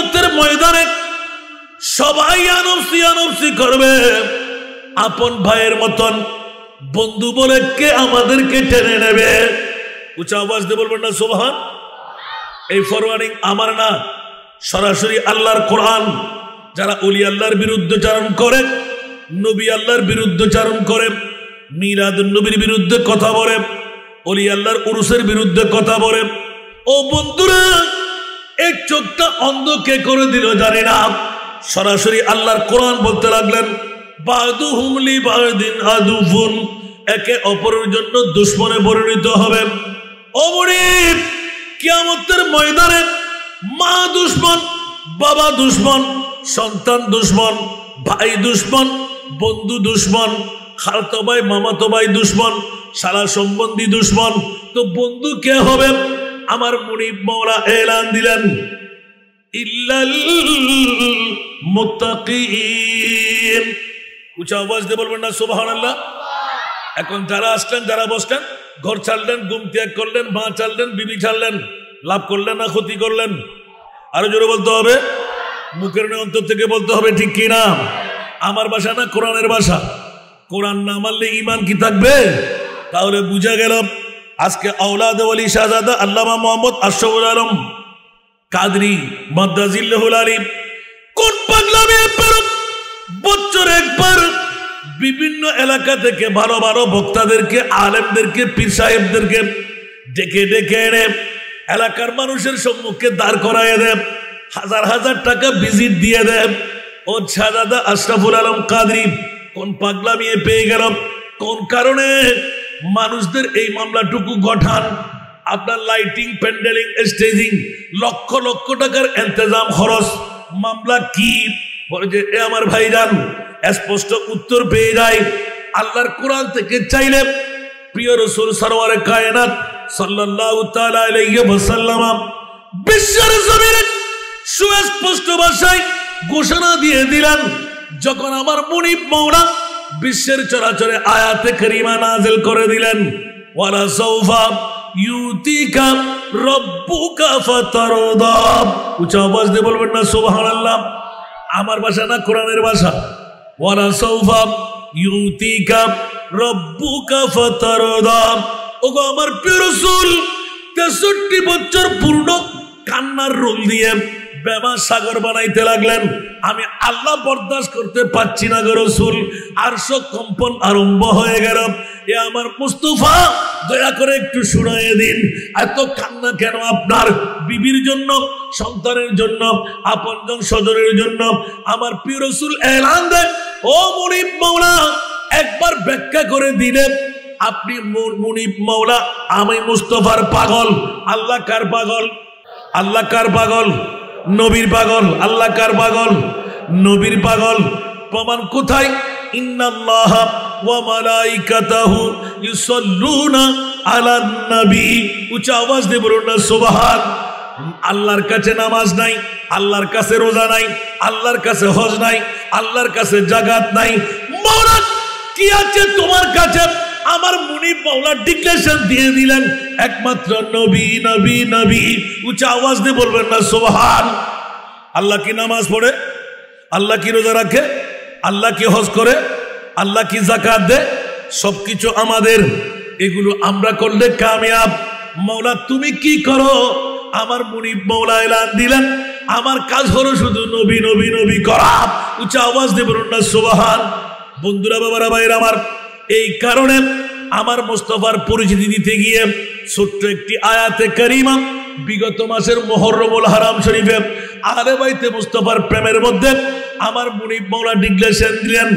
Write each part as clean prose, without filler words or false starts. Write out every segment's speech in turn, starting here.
কিয়ামতের ময়দানে সবাই আনফসি আনফসি করবে, আপন ভাইয়ের মতন বন্ধু বলে কে আমাদেরকে টেনে নেবে? উচ্চ আওয়াজ দিয়ে বলবেন না সুবহান। এই ফরওয়ার্ডিং আমার না, সরাসরি আল্লাহর কোরআন। যারা ওলি আল্লাহর বিরুদ্ধচারণ করে, নবী আল্লাহর বিরুদ্ধচারণ করে, মিলাদুন নবীর বিরুদ্ধে কথা বলে, ওলি আল্লাহর উরুসের বিরুদ্ধে কথা বলে, ও বন্ধুরা এই চোখটা অন্ধ কে করে দিল জানি না। সরাসরি আল্লাহর কোরআন বলতে লাগলেন বাদুহুম লিবাদিন আদুফুন, একে অপরের জন্য দুশমনে পরিণত হবে। ও মুরিদ, কিয়ামতের ময়দানে মা দুশমন, বাবা দুশমন, সন্তান দুশমন, ভাই দুশমন, বন্ধু দুশমন, খালাতো ভাই মামাতো ভাই দুশমন, শালা সম্বন্ধী দুশমন। তো বন্ধু কে হবে? আমার মুনিব মাওলা এলান দিলেন ইল্লাল মুত্তাকিন। উচ্চ আওয়াজ দিয়ে বলবেন না সুবহানাল্লাহ। এখন যারা আসলেন, যারা বসলেন, ঘর ছাড়লেন, ঘুম ত্যাগ করলেন, মা ছাড়লেন, বিবি ছাড়লেন, লাভ করলেন না ক্ষতি করলেন? আরো জোরে বলতে হবে, মুখের অন্তর থেকে বলতে হবে, ঠিক কি না? আমার ভাষা না, কোরআনের ভাষা। কোরআন না মানলে ঈমান কি থাকবে? তাহলে বুঝা গেল আজকে আওলাদে ওলি শাহজাদা আল্লামা মোহাম্মদ আশরাফুল আলম কাদরি মাদ্দাজিল্লাহুল আলিম কোন পাগলামে বছর একবার বিভিন্ন এলাকা থেকে ভালো ভালো বক্তাদেরকে, আলেমদেরকে, পীর সাহেবদেরকে ডেকে ডেকে এনে এলাকার মানুষের সম্মুখে দাঁড় করায় দেন, হাজার হাজার টাকা ভিজিট দিয়ে দেন। ও শাহজাদা আশরাফুল আলম কাদরি কোন পাগলামি পেয়ে গেল? কোন কারণে মানুষদের এই মামলাটুকু গঠান? আপনার লাইটিং, প্যান্ডেলিং, স্টেজিং, লক্ষ লক্ষ টাকার ইন্তজাম খরচ। মামলা কি? বলে যে এ আমার ভাইজান স্পষ্ট উত্তর পেয়ে যায় আল্লাহর কোরআন থেকে চাইলে প্রিয় রাসূল সরওয়ারে কায়নাত সাল্লাল্লাহু তাআলা আলাইহি ওয়াসাল্লাম বিশ্বের জমিনে সুস্পষ্ট ভাষায় ঘোষণা দিয়ে দিলেন, যখন আমার মুনিব মাওলা বিশ্বের চরাচরে আয়াতে কারিমা নাযিল করে দিলেন, ওয়ালা সাউফা ইউতিকা রাব্বুকা ফাতারদা। উচ্চ আওয়াজ দিয়ে বলবেন না সুবহানাল্লাহ। আমার ভাষা না, কোরআনের ভাষা। ওয়ালা সাউফা ইউতিকা রাব্বুকা ফাতারদা। ওগো আমার প্রিয় রাসূল 63 বছর পূর্ণ কান্নার রোল দিয়ে বেমা সাগর বানাইতে লাগলেন। আমি আল্লাহ বরদাস্ত করতে পারছি না গো রাসূল। আরশ কম্পন আরম্ভ হয়ে গেল। এ আমার মুস্তাফা, দয়া করে একটু শুনাইয়ে দিন, এত কান্না কেন আপনার? বিবির জন্য, সন্তানের জন্য, আপনজন স্বজনের জন্য। আমার প্রিয় রাসূল এলান দেন, ও মুনিব মাওলা একবার ব্যাখ্যা করে দিলেন আপনি মুনিব মাওলা, আমি মুস্তাফার পাগল। আল্লাহ কার পাগল? আল্লাহ কার পাগল? নবীর পাগল। আল্লাহ কার পাগল? নবীর পাগল। প্রমাণ কোথায়? ইন্নাল্লাহা ওয়া মালাইকাতাহু ইউসাল্লুনা আলান নবী। উচ্চ আওয়াজ দিয়ে বলুন না সুবহান। আল্লাহর কাছে নামাজ নাই, আল্লাহর কাছে রোজা নাই, আল্লাহর কাছে হজ নাই, আল্লাহর কাছে জাকাত নাই। মাওলা কি আছে তোমার কাছে? আমার মুনিব মাওলা ডিক্লেরেশন দিয়ে দিলেন একমাত্র নবী, নবী, নবী। উচ্চ আওয়াজ দিয়ে বলবেন না সুবহান। আল্লাহ কি নামাজ পড়ে? আল্লাহ কি রোজা রাখে? আল্লাহ কি হজ করে? আল্লাহ কি যাকাত দেয়? সবকিছু আমাদের। এগুলো আমরা করলে কামিয়াব। মাওলা তুমি কি করো? আমার মুনিব মাওলা এলান দিলেন আমার কাজ হলো শুধু নবী, নবী, নবী করা। উচ্চ আওয়াজ দিয়ে বলুন না সুবহান। বন্ধুরা, বাবারা, ভাইরা আমার, এই কারণে আমার মুস্তাফার পরিচিতি দিতে গিয়ে ছোট্ট একটি আয়াতে কারিমা বিগত মাসের মুহররমুল হারাম শরীফে আহলে বাইতে মুস্তাফার প্রেমের মধ্যে আমার মুনিব মাওলা ডিক্লেরেশন দিলেন,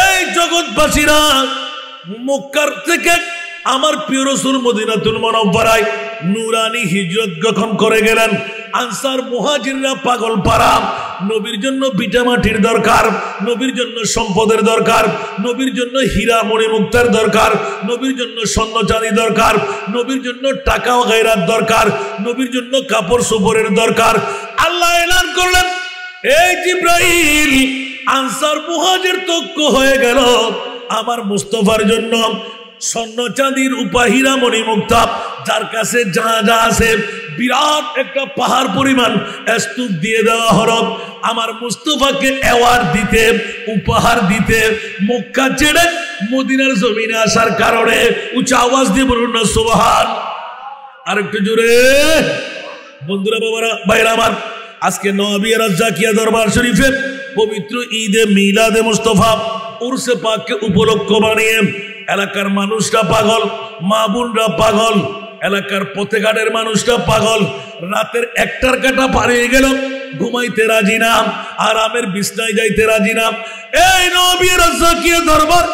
এই জগৎবাসীরা মক্কার থেকে আমার প্রিয় রাসূল মদিনাতুল মুনাওয়ারায় নূরানি হিজরত যখন করে গেলেন, আনসার মুহাজিররা পাগল পারা। নবীর জন্য ভিটামাটির দরকার, নবীর জন্য সম্পদের দরকার, নবীর জন্য হীরা মণিমুক্তার দরকার, নবীর জন্য স্বর্ণ চাঁদি দরকার, নবীর জন্য টাকা ও গায়রাত দরকার, নবীর জন্য কাপড় সুপরের দরকার। আল্লাহ এলান করলেন, এই জিবরাইল, আনসার মুহাজির তক্ক হয়ে গেল আমার মুস্তাফার জন্য স্বর্ণ চাঁদির উপা হীরা মণিমুক্তা যার কাছে যা যা আছে বিরাট একটা পাহাড় পরিমাণ স্তূপ দিয়ে দেওয়া হলো। আমার মুস্তাফাকে অ্যাওয়ার্ড দিতে, উপহার দিতে মক্কা ছেড়ে মদিনার জমিনে আসার কারণে উঁচা আওয়াজ দিয়ে বলুন না সুবহান। আর একটু জোরে বন্ধুরা, বাবারা, ভাইরা আমার, আজকে নওয়াবিয়া রাজ্জাকিয়া দরবার শরীফে পবিত্র ঈদে মিলাদে মুস্তাফা উরসে পাককে উপলক্ষ বানিয়ে এলাকার মানুষরা পাগল, মা বোনরা পাগল, এলাকার পথেঘাটের মানুষরা পাগল। রাতের 1টার কাটা পারিয়ে গেল, ঘুমাইতে রাজি না, আরামের বিছনায় যাইতে রাজি না। এই নওয়াবিয়া রাজ্জাকিয়া দরবার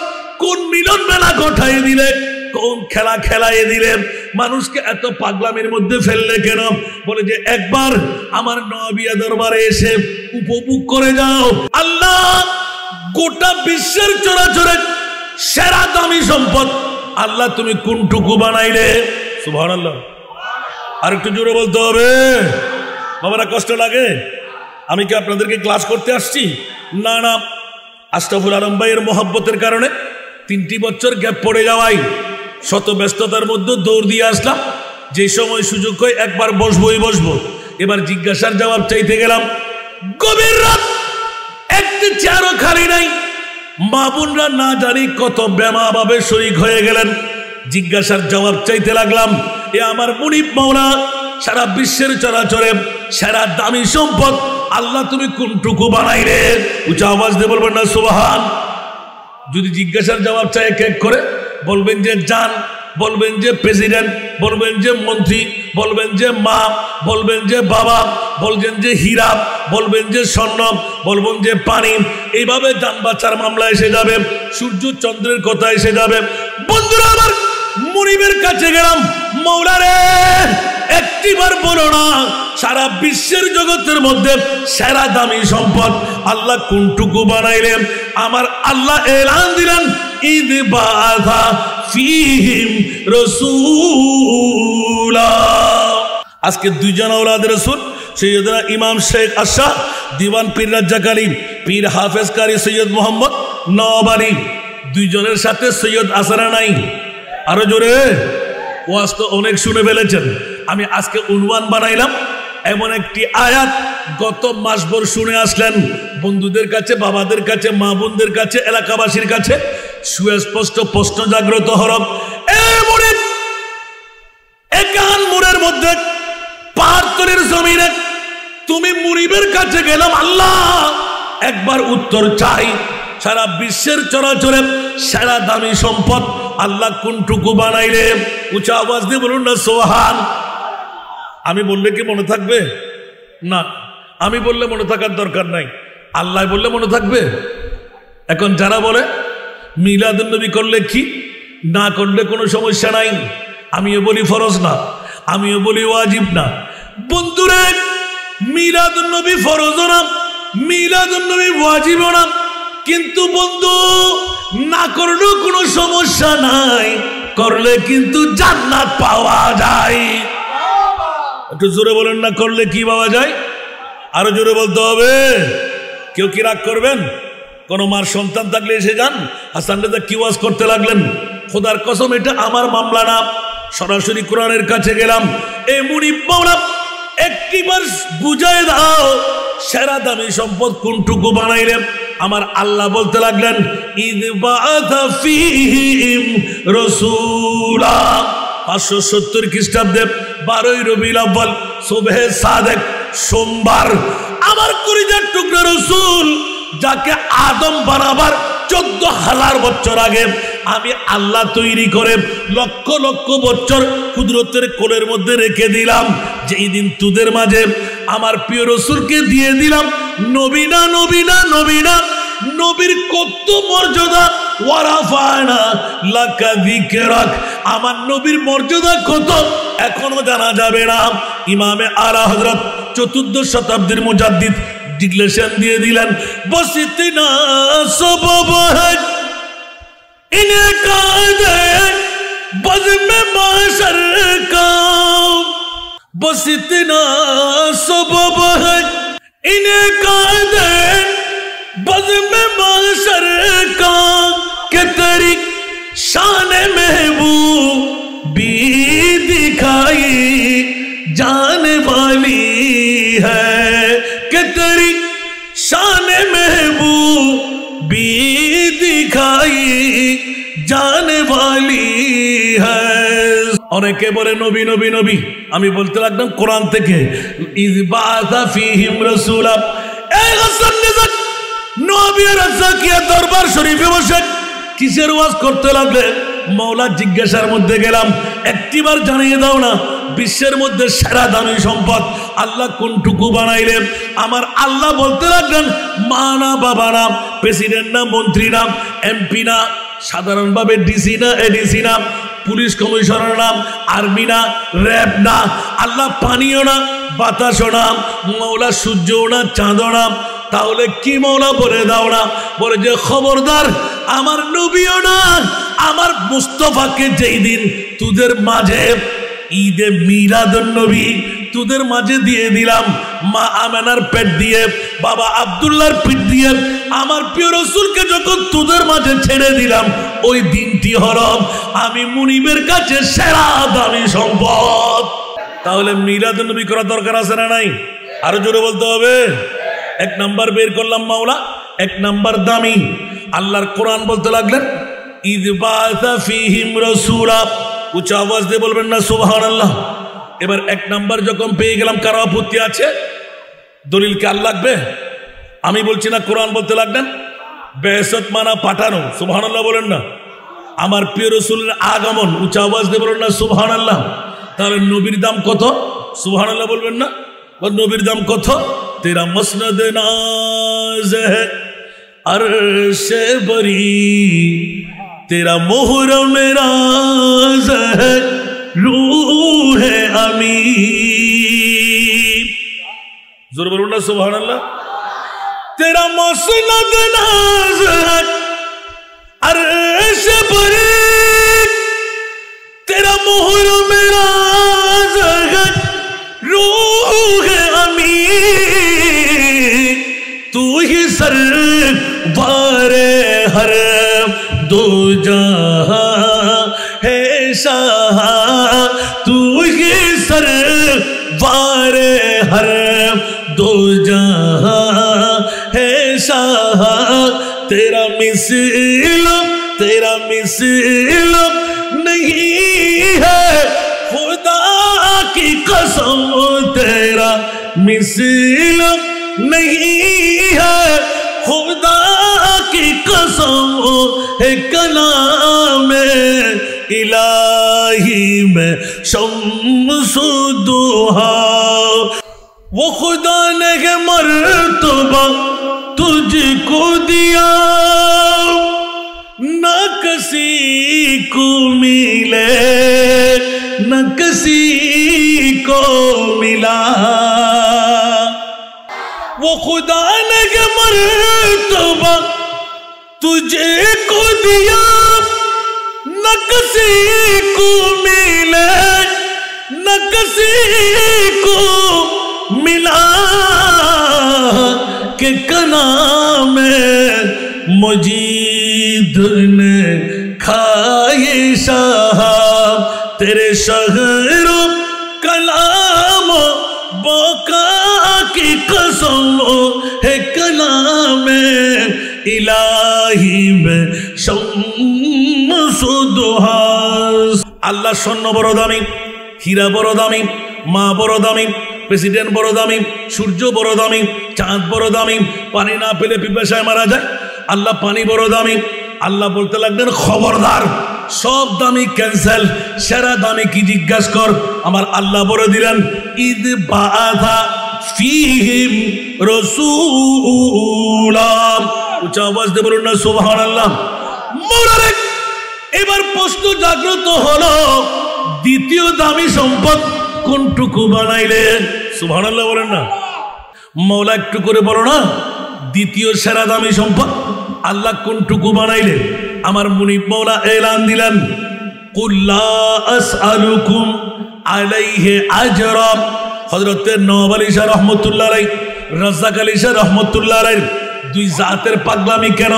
কোন মিলন মেলা ঘটাই দিলে, কোন খেলা খেলাইয়ে দিলেন, মানুষকে এত পাগলামির মধ্যে ফেললে কেন? বলে যে একবার আমার নওয়াবিয়া দরবারে এসে উপভোগ করে যাও। আল্লাহ গোটা বিশ্বের চরাচরে সেরা দামি সম্পদ আল্লাহ তুমি কোনটুকু বানাইলে? সুবহানাল্লাহ। আর একটু জোরে বলতে হবে। বাবারা, কষ্ট লাগে? আমি কি আপনাদেরকে ক্লাস করতে আসছি? না না, আশরাফুল আলম ভাইয়ের মহব্বতের কারণে 3টি বছর গ্যাপ পড়ে যাওয়াই শত ব্যস্ততার মধ্যে দৌড় দিয়ে আসলাম। যে সময় সুযোগ হয় একবার বসবোই বসবো। এবার জিজ্ঞাসার জবাব চাইতে গেলাম, গভীর রাত, একটি চেয়ারও খালি নাই। মা বোনরা না জানি কত বেমা ভাবে শরীক হয়ে গেলেন। জিজ্ঞাসার জবাব চাইতে লাগলাম, এ আমার মুনিব মাওলা, সারা বিশ্বের চরাচরে সেরা দামি সম্পদ আল্লাহ তুমি কোনটুকু বানাইলে? উঁচা আওয়াজ দিয়ে বলবেন না সুবহান। যদি জিজ্ঞাসার জবাব চাই এক এক করে, বলবেন যে জান, বলবেন যে প্রেসিডেন্ট, বলবেন যে মন্ত্রী, বলবেন যে মা, বলবেন যে বাবা, বলবেন যে হীরা, বলবেন যে স্বর্ণ, বলবেন যে পানি। এইভাবে জান বাঁচার মামলা এসে যাবে, সূর্য চন্দ্রের কথা এসে যাবে। বন্ধুরা আমার, মুনিবের কাছে গেলাম, মাওলা রে, একটিবার বলো না সারা বিশ্বের জগতের মধ্যে সেরা দামি সম্পদ আল্লাহ কোনটুকু বানাইলেন? আমার আল্লাহ এলান দিলেন, ঈদ বাধা ফিহিম রাসূলা। আজকে 2 জন আওলাদ রাসূল, সৈয়দনা ইমাম শেখ আশরাফ দিওয়ান পীর রাজ্জাক আলী, পীর হাফেজ কারি সৈয়দ মোহাম্মদ নওয়াব আলী, 2 জনের সাথে সৈয়দ আসারা নাই। আরো জোরে। ওয়াজ তো অনেক শুনে ফেলেছেন। আমি আজকে উনওয়ান বানাইলাম এমন একটি আয়াত, গত মাসভর শুনে আসলেন। বন্ধুদের কাছে, বাবাদের কাছে, মা বোনদের কাছে, এলাকাবাসীর কাছে সুস্পষ্ট প্রশ্ন জাগ্রত হরম। একান মোড়ের মধ্যে পাহাড়তলির জমিনে তুমি মুনিবের কাছে গেলাম, আল্লাহ একবার উত্তর চাই, সারা বিশ্বের চরাচরে সেরা দামি সম্পদ আল্লাহ কোনটুকু বানাইলে? উঁচা আওয়াজ দিয়ে বলুন না সুবহান। আমি বললে কি মনে থাকবে? না, আমি বললে মনে থাকার দরকার নাই, আল্লাহ বললে মনে থাকবে। এখন যারা বলে মিলাদুন নবী করলে কি, না করলে কোনো সমস্যা নাই, আমিও বলি ফরজ না, আমিও বলি ওয়াজিব না। বন্ধুরে, মিলাদুন নবী ফরজ না, মিলাদুন নবী ওয়াজিব না, কিন্তু বন্ধু না করলেও কোনো সমস্যা নাই, করলে কিন্তু জান্নাত পাওয়া যায়। একটু জোরে বলেন না, করলে কি পাওয়া যায়? আরো জোরে বলতে হবে। কেউ কি রাগ করবেন? কোন মার সন্তান থাকলে এসে যান, হাসান রেজা কি ওয়াজ করতে লাগলেন? খোদার কসম, এটা আমার মামলা না, সরাসরি কোরআনের কাছে গেলাম। এই মুনিব মাওলা একটিবার বুঝায় দাও, সেরা দামি সম্পদ কোনটুকু বানাইলেন? আমার আল্লাহ বলতে লাগলেন, ঈদ বাআথা ফীহিম রাসূলা। 570 খ্রিস্টাব্দে 12ই রবিউল আউয়াল, সুবহে সাদেক, সোমবার, আমার কলিজার টুকরা রাসূল, যাকে আদম বানাবার 14,000 বছর আগে আমি আল্লাহ তৈরি করে লক্ষ লক্ষ বছর কুদরতের কোলের মধ্যে রেখে দিলাম। যেই দিন তোদের মাঝে আমার প্রিয় রাসূলকে দিয়ে দিলাম, নবীনা নবীনা নবীনা, নবীর কত মর্যাদা, ওয়ারাফানা লাকা যিকরাক, আমার নবীর মর্যাদা কত এখনো জানা যাবে না। ইমামে আলা হযরত 14th শতাব্দীর মুজাদ্দিদ ডিক্লেরেশন দিয়ে দিলেন, বসিতনা সবব है इन्हें कायदे बज़्म माशर का, बसतना सबब है इन्हें कायदे बज़्म माशर का, के तेरी शान महबूबी दिखाई जान वाली है कि तेरी शान महबूबी दिखाई जाने वाली है। অনেকে বলে নবী নবী নবী, আমি বলতে লাগলাম কোরআন থেকে ইয বাআসা ফীহিম রাসূলা। এই হাসান নিজাত নবী রাজাকিয়া দরবার শরীফে বসে কিসের ওয়াজ করতে লাগলে? মওলা জিজ্ঞাসার মধ্যে গেলাম, একটিবার জানিয়ে দাও না বিশ্বের মধ্যে সেরা দামি সম্পদ আল্লাহ কোনটুকু বানাইলেন? আমার আল্লাহ বলতে লাগলেন মা না, বাবা না, প্রেসিডেন্ট না, মন্ত্রী না, এমপি না, সাধারণভাবে ডিসি না, এডিসি না, পুলিশ কমিশনার না, আর্মি না, র্যাব না, আল্লাহ পানিও না, বাতাসও না, মওলা সূর্যও না, চাঁদও না। তাহলে কি মওলা বলে দাও না? বলে যে খবরদার আমার নবীও না, আমার মুস্তাফাকে যেই দিন তোদের মাঝে ঈদে মিলাদুন নবী তোদের মাঝে দিয়ে দিলাম, মা আমেনার পেট দিয়ে, বাবা আব্দুল্লাহর পিঠ দিয়ে আমার প্রিয় রাসূলকে যখন তোদের মাঝে ছেড়ে দিলাম, ওই দিনটি হলো আমি মুনিবের কাছে সেরা দামি সম্পদ। তাহলে মিলাদুন নবী করার দরকার আছে না নাই? আরো জোরে বলতে হবে। এক নাম্বার বের করলাম মাওলা, এক নাম্বার দামি। আল্লাহর কোরআন বলতে লাগলেন ইয বাআসা ফীহিম রাসূলা, উচ্চ আওয়াজ দিয়ে বলবেন না সুবহানাল্লাহ। এবার এক নাম্বার যখন পেয়ে গেলাম, কারো আপত্তি আছে? দলিল কি আল্লাহ লাগবে? আমি বলছি না, কোরআন বলতে লাগলেন বেহেশত মানা পাঠানো, সুবহানাল্লাহ বলেন না। আমার প্রিয় রাসূলের আগমন, উচ্চ আওয়াজ দিয়ে বলেন না সুবহানাল্লাহ। তাহলে নবীর দাম কত? সুবহানাল্লাহ বলবেন না? নবীর দাম কত? तेरा मसनद नाज है अर्श बरी, तेरा मुहर्रम राज है रूह अमी। जोर बोलो ना सुभान अल्लाह। तेरा मसनद नाज है अर्श बरी, तेरा मुहर्रम राज है रूह अमी। तू ही सरवारे हर दो जहां है शाह, तू ही सरवारे हर दो जहां है शाह। तेरा मिसल नहीं है खुदा की कसम, तेरा मिसल नहीं है खुदा की कसम। है कलाम इलाही में शम्सु दुहा, वो खुदा ने मर्तबा तुझको दिया न किसी को मिले न किसी को मिला। वो खुदा ने मर्तबा तुझे को दिया न किसी को मिले न किसी को मिला। के कलाम मजीद ने खाए शाह, तेरे शहरो कलाम बोका की कसम। है कलाम इलाही में शम्सु दुहा। আল্লাহ স্বর্ণ বড় দামি, হীরা বড় দামি, মা বড় দামি, প্রেসিডেন্ট বড় দামি, সূর্য বড় দামি, চাঁদ বড় দামি। পানি না পেলে পিপাসায় মারা যায়। আল্লাহ পানি বড় দামি। আল্লাহ বলতে লাগলেন খবরদার সব দামি ক্যান্সেল, সেরা দামি কি জিজ্ঞাস কর। আমার আল্লাহ বলে দিলেন ঈদ বাআসা ফীহিম রাসূলা। উচ্চ আওয়াজ দিয়ে বলুন না সুবহানাল্লাহ। মোবারক। এবার প্রশ্ন জাগ্রত হলো দ্বিতীয় দামি সম্পদ কোনটুকু বানাইলে? সুবহানাল্লাহ বলেন না। মওলা একটু করে বলো না, দ্বিতীয় সেরা দামি সম্পদ আল্লাহ কোনটুকু বানাইলে? আমার মুনিব মওলা এলান দিলেন কুল লা আসআলুকুম আলাইহি আজরা। হযরত নওয়াব আলী শাহ রহমাতুল্লাহ আলাইহি, রাজ্জাক আলী শাহ রহমাতুল্লাহ আলাইহি দুই জাতের পাগলামি কেন?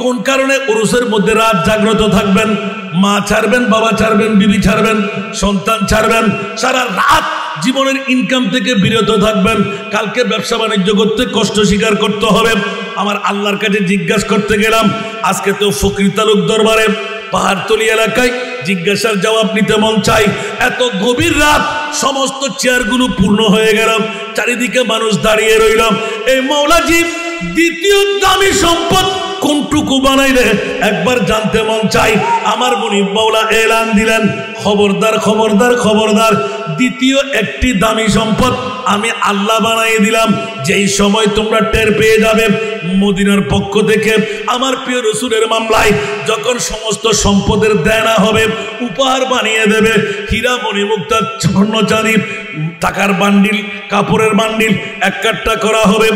কোন কারণে উরুসের মধ্যে রাত জাগ্রত থাকবেন, মা ছাড়বেন, বাবা ছাড়বেন, বিবি ছাড়বেন, সন্তান ছাড়বেন, সারা রাত জীবনের ইনকাম থেকে বিরত থাকবেন। কালকে ব্যবসা বাণিজ্য করতে কষ্ট স্বীকার করতে হবে। আমার আল্লাহর কাছে জিজ্ঞাসা করতে গেলাম, আজকে তো ফকির তালুক দরবারে পাহাড়তলি এলাকায় জিজ্ঞাসার জবাব নিতে মন চাই। এত গভীর রাত, সমস্ত চেয়ারগুলো পূর্ণ হয়ে গেল, চারিদিকে মানুষ দাঁড়িয়ে রইলাম। এই মৌলাজি দ্বিতীয় দামি সম্পদ কোনটুকু বানাইলে একবার জানতে মন চাই। আমার মুনিব মাওলা এলান দিলেন, খবরদার খবরদার খবরদার, দ্বিতীয় একটি দামি সম্পদ আমি আল্লাহ বানাই দিলাম। যেই সময় তোমরা টের পেয়ে যাবে মদিনার পক্ষ থেকে আমার প্রিয় রসুলের মামলায় যখন সমস্ত সম্পদের দেনা হবে, উপহার বানিয়ে দেবে, হীরা মণি মুক্তা স্বর্ণ চাঁদি টাকার বান্ডিল, কাপড়ের বান্ডিল একটা করা হবে।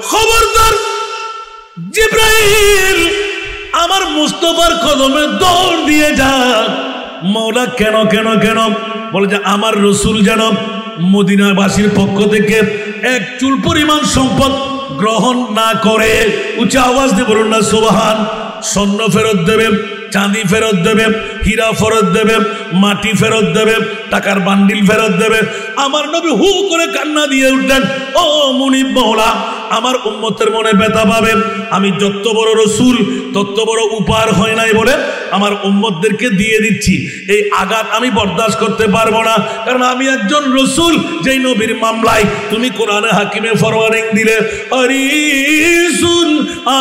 খবরদার জিব্রাইল আমার মুস্তফার কদমে দৌড় দিয়ে যাক। মওলা কেন কেন কেন? বলে যে আমার রসুল যেন মদিনাবাসীর পক্ষ থেকে এক চুল পরিমাণ সম্পদ গ্রহণ না করে। উচ্চ আওয়াজ দিয়ে বলুন না সুবহান। স্বর্ণ ফেরত দেবে, চাঁদি ফেরত দেবে, হীরা ফেরত দেবে, মাটি ফেরত দেবে, টাকার বান্ডিল ফেরত দেবে। আমার নবী হু করে কান্না দিয়ে উঠলেন, ও মুনিব মাওলা, আমার উম্মতের মনে ব্যথা পাবে। আমি যত বড় রসুল তত বড় উপহার হয় নাই বলে আমার উম্মতদেরকে দিয়ে দিচ্ছি। এই আঘাত আমি বরদাস্ত করতে পারবো না, কারণ আমি একজন রসুল। যেই নবীর মামলায় তুমি কোরআনে হাকিমে ফরওয়ার্ডিং দিলে, আরিসুন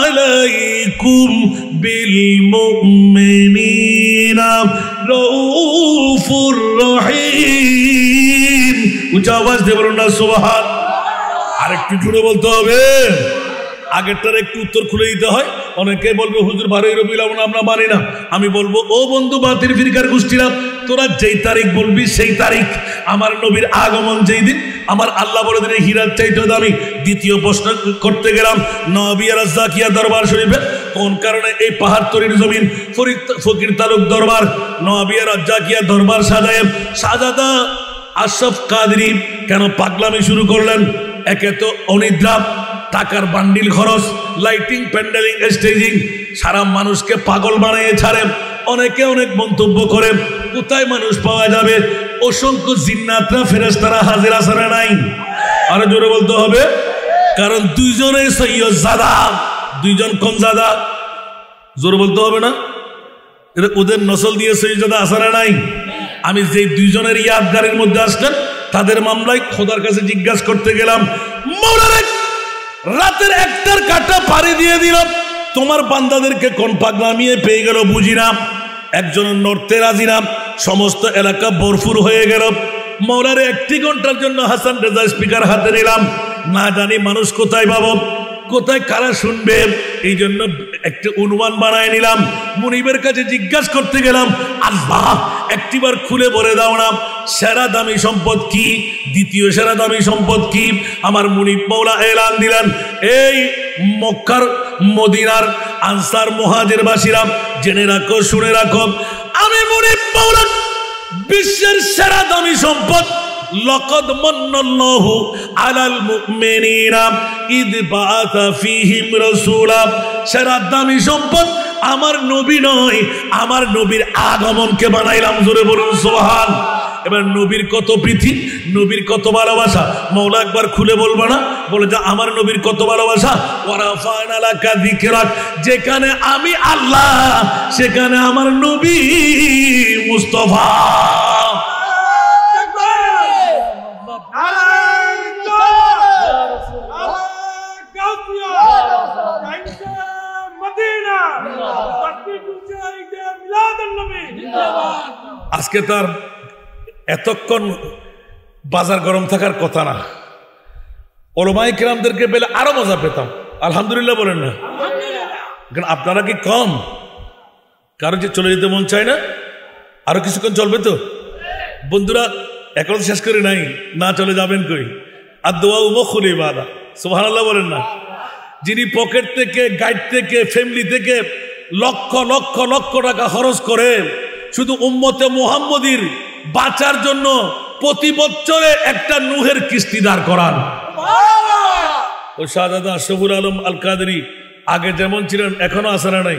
আলাইকুম বিল মুমিনিনা রাউফুর রহিম। উচ্চ আওয়াজ দিয়ে বলুন না সুবহান। আরেকটু জুড়ে বলতে হবে, আগেরটার একটু উত্তর খুলে দিতে হয়। অনেকে বলবে হুজুর 12 রবিউল আউয়াল আমরা মানি না। আমি বলবো, ও বন্ধু বাতিল ফিরকার গোষ্ঠীরা, তোরা যেই তারিখ বলবি সেই তারিখ। আমার নবীর আগমন যেই দিন, আমার আল্লাহ বলে দিন হীরার চাইতে দামি। দ্বিতীয় প্রশ্ন করতে গেলাম, নওয়াবিয়া রাজ্জাকিয়া দরবার শরীফে কোন কারণে এই পাহাড়তলির জমিন ফকির তালুক দরবার নওয়াবিয়া রাজ্জাকিয়া দরবার সাজায় শাহজাদা আশরাফ কাদরি কেন পাগলামি শুরু করলেন? একে তো অনিদ্রা, টাকার বান্ডিল খরচ, লাইটিং, প্যান্ডেলিং, স্টেজিং, সারা মানুষকে পাগল বানিয়ে ছাড়ে। অনেকে অনেক মন্তব্য করে, কোথায় মানুষ পাওয়া যাবে? অসংখ্য জিন্নাতরা ফেরেশতারা হাজির আছে না নাই? আরো জোরে বলতে হবে, কারণ দুইজনের সৈয়দ জাদা, দুইজন কোন জাদা? জোরে বলতে হবে না? এটা ওদের নসল দিয়ে সৈয়দ জাদা আছে না নাই? আমি যে দুইজনের ইয়াদগারের মধ্যে আসলেন তাদের মামলায় খোদার কাছে জিজ্ঞাসা করতে গেলাম, মওলানা রাতের একটার কাটা পাড়ি দিয়ে দিলাম, তোমার বান্দাদেরকে কোন পাগলামিয়ে পেয়ে গেল বুঝি না। একজনের নড়তে রাজি না, সমস্ত এলাকা বরফুর হয়ে গেল। মওলারে 1 ঘন্টার জন্য হাসান রেজা স্পিকার হাতে নিলাম, না জানি মানুষ কোথায় পাবো, কোথায় কারা শুনবে। এই জন্য একটা অনুমান বানায় নিলাম। মুনিবের কাছে জিজ্ঞাসা করতে গেলাম, আল্লাহ একটিবার খুলে বলে দাও না, সেরা দামি সম্পদ কি? দ্বিতীয় সেরা দামি সম্পদ কি? আমার মুনিব মাওলা এলান দিলেন, এই মক্কার মদিনার আনসার মুহাজির বাসীরা জেনে রাখো, শুনে রাখো, আমি মুনিব মাওলা বিশ্বের সেরা দামি সম্পদ লাকাদ মান্নাল্লাহু আলাল মুমিনিনা ইদ বাআসা ফীহিম রাসূলা। সেরা দামি সম্পদ আমার নবী নয়, আমার নবীর আগমনকে বানাইলাম। জোরে বলুন সুবহান। এবার নবীর কত প্রীতি, নবীর কত ভালোবাসা মওলা একবার খুলে বলবো না? বলে যে আমার নবীর কত ভালোবাসা। ওয়ারাফা'না লাকা যিকরাক, যেখানে আমি আল্লাহ সেখানে আমার নবী মুস্তাফা। আজকে তার এতক্ষণ বাজার গরম থাকার কথা না, ওলামায়ে কেরামদেরকে পেলে আরো মজা পেতাম। আলহামদুলিল্লাহ বলেন না? আপনারা কি কম? কারো যে চলে যেতে মন চায় না? আরো কিছুক্ষণ চলবে তো বন্ধুরা? এখন শেষ করে নাই, না চলে যাবেন কই? আর দোয়া মুখুল ইবাদা। সুবহানাল্লাহ বলেন না? যিনি পকেট থেকে, গাইড থেকে, ফ্যামিলি থেকে লক্ষ লক্ষ লক্ষ টাকা খরচ করে শুধু উম্মতে মুহাম্মদীর বাঁচার জন্য প্রতি বছরে একটা নূহের কিস্তি দাঁড় করান। ও শাহজাদা আশরাফুল আলম আল কাদরি আগে যেমন ছিলেন এখনো আছে না নাই?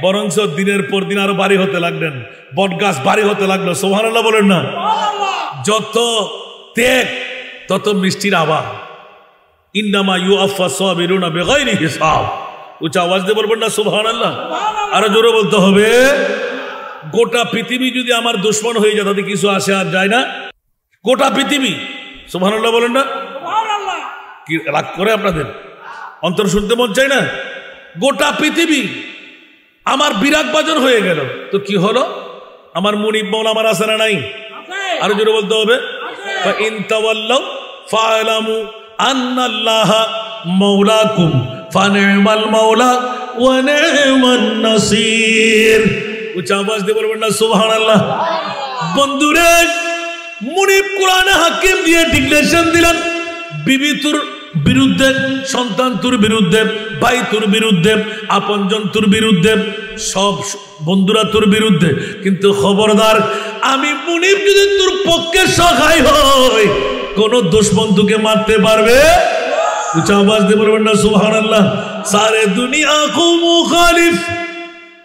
বরঞ্চ দিনের পর দিন আরো বাড়ি হতে লাগলেন, বট গাছ বাড়ি হতে লাগলো। সুবহানাল্লাহ বলেন না? যত ত্যাগ তত মিষ্টির আবার। ইন্নামা ইউআফা সাবিরুনা বিগাইরি হিসাব। উচ্চ আওয়াজ দিয়ে বলবেন না সুবহানাল্লাহ? আরো জোরে বলতে হবে। গোটা পৃথিবী যদি আমার দুশ্মন হয়ে যায় তাতে কিছু আসে আর যায় না? গোটা পৃথিবী। সুবহানাল্লাহ বলেন না? কি রাগ করে আপনাদের? অন্তর শুনতে মন চাই না? গোটা পৃথিবী আমার বিরাট বাজার হয়ে গেল তো কি হলো? আমার মুনিব মাওলা আমার আছে না নাই? আরো জোরে বলতে হবে। ফাইন তাওয়াল্লাউ ফাআলামু আন্নাল্লাহা মাওলাকুম ফানি'মাল মাওলা ওয়া নি'মান নাসির। উচ্চ আওয়াজ দিয়ে বলবেন না সুবহানাল্লাহ? বন্ধুরে, মুনিব কোরআনে হাকিম দিয়ে ডিক্লারেশন দিলেন, বিবি তোর বিরুদ্ধে, সন্তান তোর বিরুদ্ধে, ভাই তোর বিরুদ্ধে, আপনজন তোর বিরুদ্ধে, সব বন্ধুরা তোর বিরুদ্ধে, কিন্তু খবরদার আমি মুনিব যদি তোর পক্ষে সহায় হই কোন দুশমন তোকে মারতে পারবে? উচ্চ আওয়াজ দিয়ে বলবেন না সুবহানাল্লাহ? সারে দুনিয়া কো মুখালিফ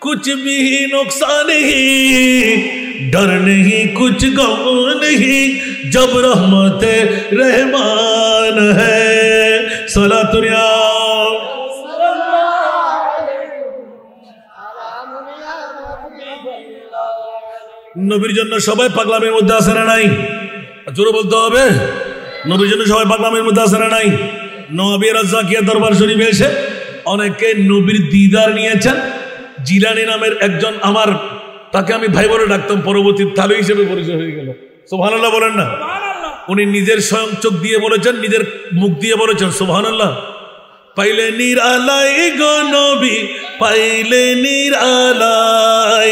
कुछ भी नुकसान नहीं, डर नहीं कुछ गम नहीं, जब रहमत रहमान है। सलातुरिया নবীর জন্য সবাই পাগলামের মধ্যে আছে না নাই? জোরে বলতে হবে। নবীর জন্য সবাই পাগলামের মধ্যে আছে না নাই? নবী রাজ্জাকিয়া দরবার শরীফে এসে অনেকে নবীর দিদার নিয়েছেন। জিলানি নামের একজন, আমার তাকে আমি ভাই বলে ডাকতাম, পরবর্তী তালু হিসেবে পরিচয় হয়ে গেল। সুবহানাল্লাহ বলেন না? উনি নিজের স্বয়ং চোখ দিয়ে বলেছেন, নিজের মুখ দিয়ে বলেছেন সুবহানাল্লাহ। পাইলে নিরালাই গো নবী, পাইলে নিরালাই,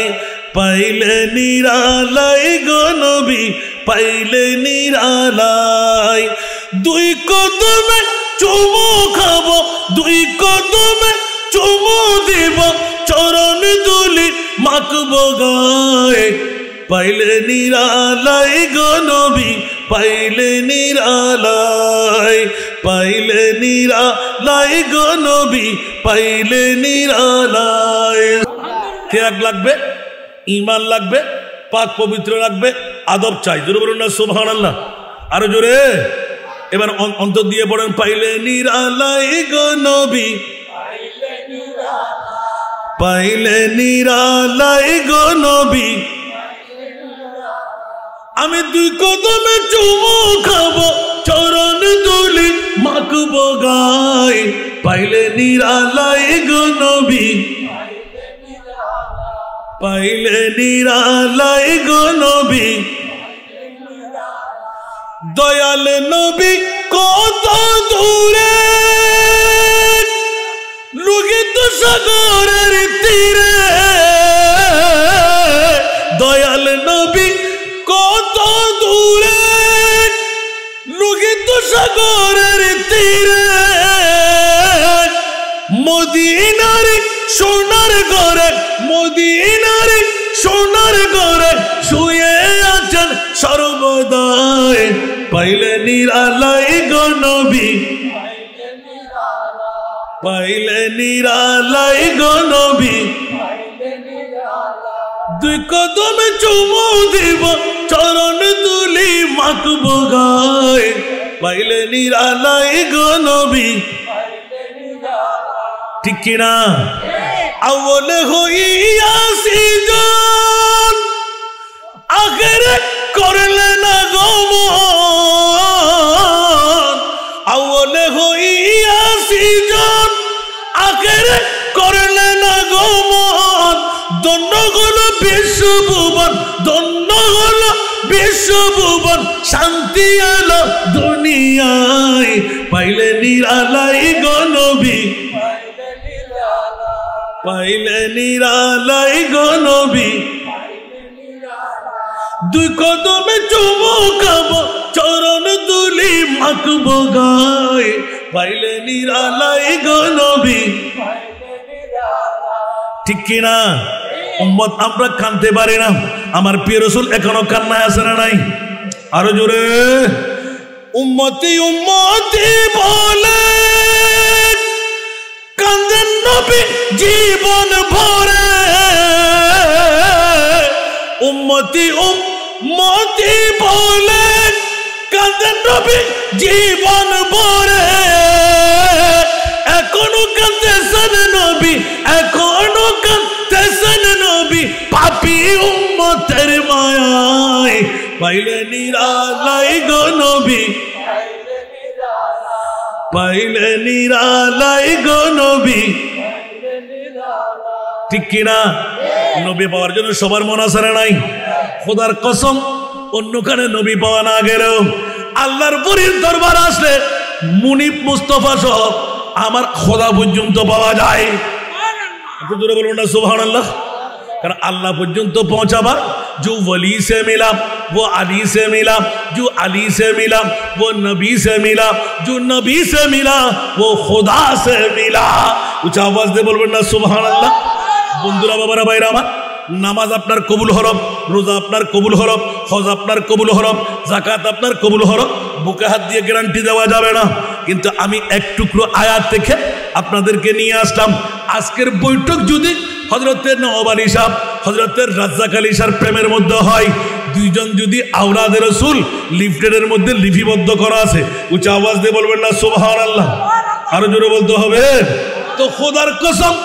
পাইলে নিরালাই গো নবী, পাইলে নিরালাই। দুই কদমে চুমু খাবো, দুই কদমে চুমু দিব, চরণ দুলি মাখবো গায়ে। পাইলে নিরালাই গো নবী, পাইলে নিরালাই, পাইলে নিরালাই গো নবী, পাইলে নিরালাই। ত্যাগ লাগবে, ঈমান লাগবে, পাক পবিত্র লাগবে, আদব চাই। জোরে বলুন না সুবহানাল্লাহ? আরো জোরে। এবার অন্তর দিয়ে পড়েন, পাইলে নিরালাই গো নবী, পাইলে নিরালাই গো নবী, আমি দুই কদমে চুমু খাবো, চরণ দুলি মাখবো গায়ে। পাইলে নিরালাই গো নবী, পাইলে নিরালাই গো নবী, দয়াল নবী কত দূরে, লোহিত সাগরের তীরে। দয়াল নবী কত দূরে, লোহিত সাগরের তীরে। মদিনার সোনার ঘরে, মদিনার সোনার ঘরে শুয়ে আছেন সর্বদাই। পাইলে নিরালাই গো নবী, পাইলে নিরালাই গো নবী, দুই কদমে চুমু দিব, চরণ তুলি মাখবো গায়ে। পাইলে নিরালাই গো নবী, ঠিক কিনা? আউয়ালে হইয়া সিজন, আখেরে করলে না গমন। আউয়ালে হইয়া সিজন, আখেরে করলে না গমন। দন্য হলো বিশ্বভুবন, দন্য হলো বিশ্বভুবন, শান্তি এলো দুনিয়ায়। পাইলে নিরালাই গো নবী, পাইলে নিরালাই গো নবী, দুই কদমে চুমু খাবো, চরণ তুলি মাখবো গায়ে। পাইলে নিরালাই গো নবী, ঠিক কিনা? উম্মত আমরা কানতে পারি না, আমার প্রিয় রাসূল এখনো কান্নায় আছে না নাই? আরো জোরে। উম্মতি উম্মতি বলে কান্দে নবী জীবন ভরে উম্মতি উম্মতি বলে কাঁদেন নবী জীবন ভরে এখনো কাঁদতেছেন নবী এখনো কাঁদতেছেন নবী পাপী উম্মতের মায়ায় পাইলে নিরালাই গো নবী পাইলে নিরালাই গো নবী ঠিক কিনা নবী পাওয়ার জন্য সবার মন আছে না নাই খোদার কসম অন্যখানে নবী পাওয়া না গেলেও আল্লাহর পরীর দরবার আসলে মুনিব মুস্তফা সহ আমার খোদা পর্যন্ত পাওয়া যায় একটু জোরে বলুন না সুবহানাল্লাহ कारण अल्लाह पर्यंत पहुंचावा जो वली से मिला वो अली से मिला जो अली से मिला वो नबी से मिला जो नबी से मिला वो खुदा से मिला उच्च आवाज दे बोलबेन ना सुबहानाल्लाह बंधुरा बाबारा भाईरा आमार नामाज आपनार कबुल हरब रोजा आपनार कबुल हरब हज आपनार कबुल हरब जाकात आपनार कबुल हरब बुके हाथ दिए ग्यारंटी देवा जाबे ना किन्तु आमी एक टुकरो आयात देखे आपनादेरके निये आसलाम आजकेर बैठक यदि हजरतेर नवाब आली साहेब हजरतेर राज्जाक आली साहेब प्रेमेर मध्य हय दुइजन यदि औलादे रसूल लिफ्टेर मध्य लिपिबद्ध करा आछे उच्च आवाज दिये बोलबेन ना सुबहानाल्लाह आरो जोरे बोलते हबे तो खुदार कसम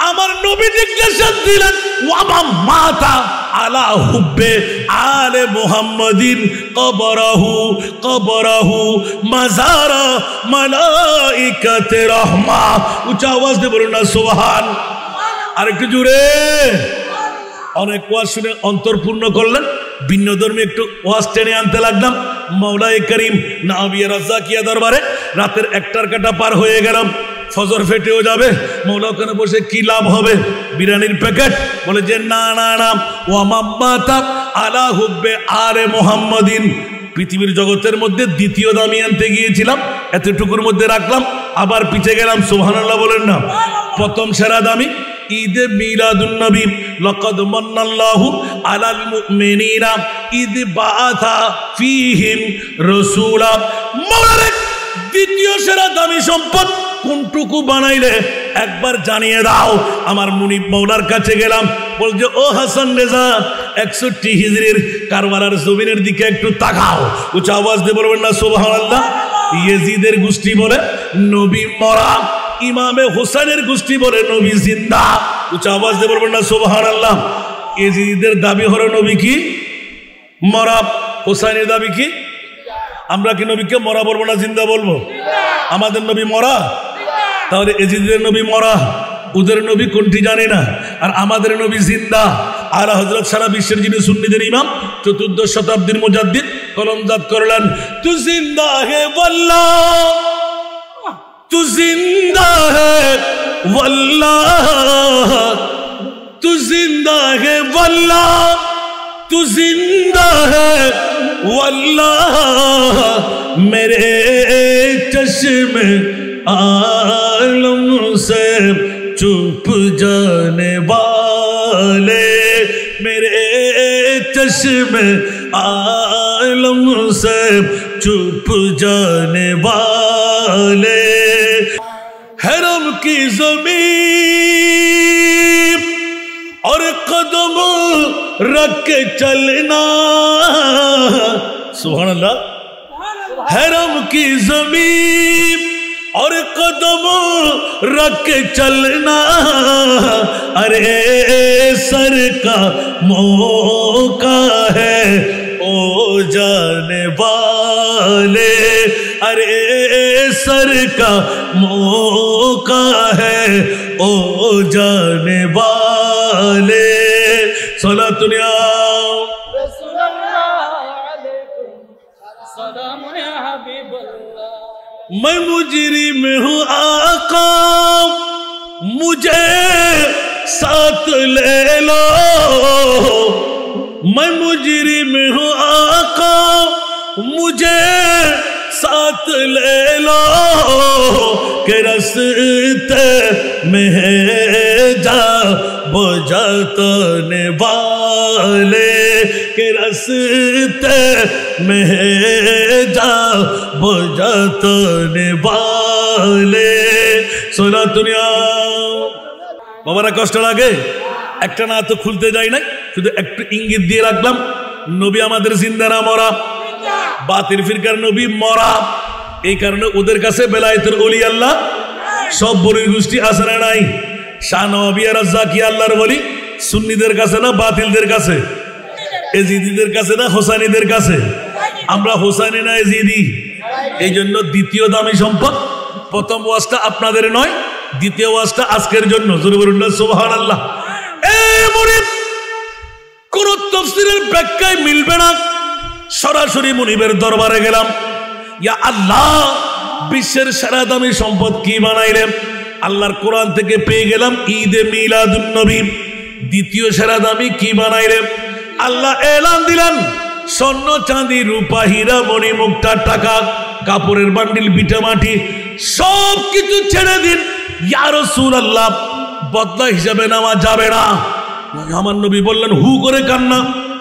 আমার নবী জিজ্ঞাসা দিলেন ওয়ামা মাতা আলা হুব্বে আলে মুহাম্মাদিন কবরাহু মাজারা মালাইকাতে রহমা উচ্চ আওয়াজ দিয়ে বলুন না সুবহান আরেকটু জোরে অনেক ওয়াজ শুনে অন্তরপূর্ণ করলেন ভিন্ন ধর্মী একটু ওয়াজ টেনে আনতে লাগলাম মাওলায়ে করিম নাবিয়া রাজ্জাকিয়া দরবারে রাতের 1টার কাটা পার হয়ে গেলাম ফজর ফেটেও যাবে মৌলা ওখানে বসে কি লাভ হবে বিরিয়ানির প্যাকেট বলে যে না না না ওয়ামাম্মাতা আলা হুব্বে আলে মুহাম্মাদিন পৃথিবীর জগতের মধ্যে দ্বিতীয় দামি আনতে গিয়েছিলাম এতটুকুর মধ্যে রাখলাম আবার পিছে গেলাম সুবহানাল্লাহ বলেন না প্রথম সেরা দামি ঈদে মিলাদুন নবী লাকাদ মান্নাল্লাহু আলাল মুমিনিনা ঈদ বাআথা ফীহিম রাসূলা মৌলার দ্বিতীয় সেরা দামি সম্পদ কোনটুকু বানাইলে একবার জানিয়ে দাও আমার মুনিব মাওলার কাছে গেলাম বলছে ও হাসান রেজা 61 হিজরির কারবালার জমিনের দিকে একটু তাকাও উচ্চ আওয়াজ দিয়ে বলবেন না সুবহানাল্লাহ ইয়েজিদের গোষ্ঠী বলে নবী মরা ইমামে হোসেনের গোষ্ঠী বলে নবী জিন্দা উচ্চ আওয়াজ দিয়ে বলবেন না সুবহানাল্লাহ ইয়েজিদের দাবি হলো নবী কি মরা হোসেনের দাবি কি আমরা কি নবীকে মরা বলবো না জিন্দা বলবো আমাদের নবী মরা তাহলে এজিদের নবী মরা ওদের নবী কোনটি জানে না আর আমাদের নবী জিন্দা আলা হযরত সারা বিশ্বের যিনি সুন্নিদের ইমাম 14 শতাব্দীর মুজাদ্দিদ কলমজাত করলেন তু জিন্দা হে ওয়াল্লাহ তু জিন্দা হে ওয়াল্লাহ তু জিন্দা হে ওয়াল্লাহ तू जिंदा है वल्लाह मेरे चश्मे आलम से चुप जाने वाले मेरे चश्मे आलम से चुप जाने वाले हरम की ज़मीन और कदम रख के चलना सुभान अल्लाह हरम की ज़मीन और कदम रख के चलना अरे सर का मौका है ओ जाने वाले अरे सर का मौका है ओ जाने वाले सलातुन या मैं मुजरिम हूँ आका मुझे साथ ले लो मैं मुजरिम हूँ आका मुझे साथ ले लो के रस्ते में जा बुझाने वाले के रस्ते में जा बुझाने वाले सुना दुनिया বাবারা কষ্ট লাগে? একটা না তো খুলতে যাই নাই, শুধু একটু ইঙ্গিত দিয়ে রাখলাম। নবী আমাদের জিন্দা না মরা? বাতিল ফিরকার নবী মরা। এই কারণে ওদের কাছে বেলায়েতের ওলি আল্লাহ সব বলির গোষ্ঠী আছে না নাই? শাহ নবী আর রাজ্জাকি আল্লাহর বলি সুন্নিদের কাছে না বাতিলদের কাছে? এজিদিদের কাছে না হোসাইনিদের কাছে? আমরা হোসাইনি না এজিদি। এই জন্য দ্বিতীয় দামি সম্পদ। প্রথম ওয়াজটা আপনাদের নয়, দ্বিতীয় ওয়াজটা আজকের জন্য। জোরে বলুন না সুবহানাল্লাহ। কোন তাফসীরের ব্যাখ্যায় মিলবে না, সরাসরি মুনিবের দরবারে গেলাম, ইয়া আল্লাহ বিশ্বের সেরা দামি সম্পদ কি বানাইলেন? আল্লাহর কোরআন থেকে পেয়ে গেলাম ঈদে মিলাদুন নবী। দ্বিতীয় সেরা দামি কি বানাইলেন? আল্লাহ এলান দিলেন স্বর্ণ চাঁদি রূপা হীরা মণি মুক্তা টাকা কাপড়ের বান্ডিল বিটা মাটি সব কিছু ছেড়ে দিন। ইয়া রাসূলুল্লাহ বদলা হিসাবে নেওয়া যাবে না। আমার নবী বললেন হু করে কান্না,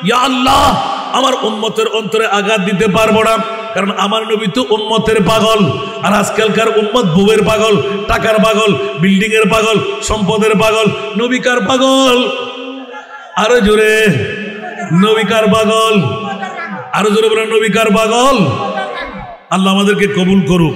ইয়া আল্লাহ আমার উম্মতের অন্তরে আঘাত দিতে পারবো না, কারণ আমার নবী তো উম্মতের পাগল। আর আজকালকার উম্মত বউয়ের পাগল, টাকার পাগল, বিল্ডিং এর পাগল, সম্পদের পাগল। নবী কার পাগল? আরো জোরে, নবী কার পাগল? আরো জোরে বলেন, নবী কার পাগল? আল্লাহ আমাদেরকে কবুল করুক।